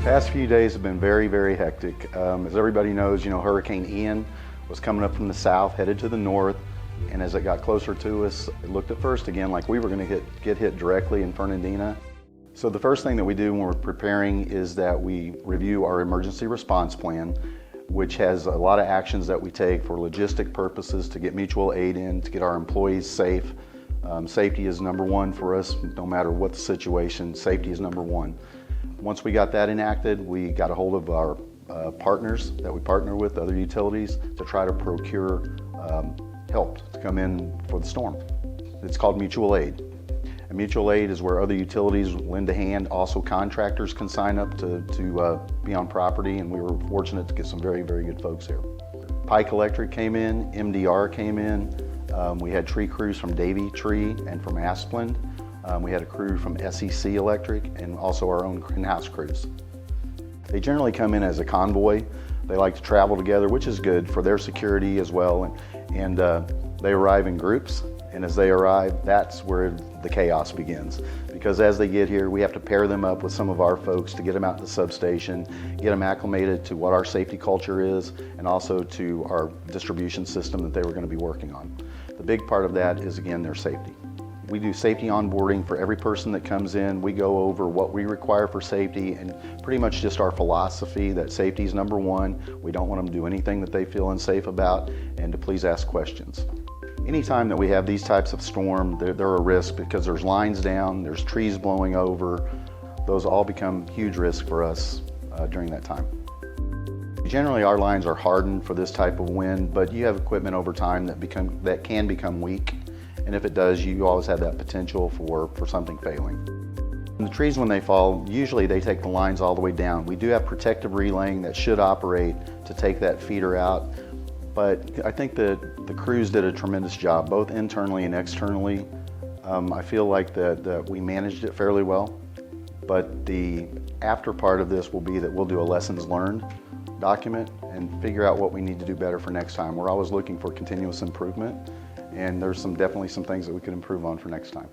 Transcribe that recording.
Past few days have been very, very hectic. As everybody knows, Hurricane Ian was coming up from the south, headed to the north, and as it got closer to us, it looked at first again like we were going to get hit directly in Fernandina. So the first thing that we do when we're preparing is that we review our emergency response plan, which has a lot of actions that we take for logistic purposes to get mutual aid in, to get our employees safe. Safety is number one for us, no matter what the situation, safety is number one. Once we got that enacted, we got a hold of our partners that we partner with, other utilities, to try to procure help to come in for the storm. It's called mutual aid. And mutual aid is where other utilities lend a hand. Also, contractors can sign up to be on property, and we were fortunate to get some very, very good folks here. Pike Electric came in, MDR came in. We had tree crews from Davey Tree and from Asplund. We had a crew from SEC Electric and also our own in-house crews. They generally come in as a convoy. They like to travel together, which is good for their security as well. And they arrive in groups, and as they arrive, that's where the chaos begins. Because as they get here, we have to pair them up with some of our folks to get them out to the substation, get them acclimated to what our safety culture is, and also to our distribution system that they were going to be working on. The big part of that is, again, their safety. We do safety onboarding for every person that comes in. We go over what we require for safety and pretty much just our philosophy that safety is number one. We don't want them to do anything that they feel unsafe about, and to please ask questions. Anytime that we have these types of storm, they're a risk because there's lines down, there's trees blowing over. Those all become huge risks for us during that time. Generally, our lines are hardened for this type of wind, but you have equipment over time that can become weak. And if it does, you always have that potential for something failing. And the trees, when they fall, usually they take the lines all the way down. We do have protective relaying that should operate to take that feeder out. But I think that the crews did a tremendous job, both internally and externally. I feel like that we managed it fairly well. But the after part of this will be that we'll do a lessons learned document and figure out what we need to do better for next time. We're always looking for continuous improvement, and there's definitely some things that we could improve on for next time.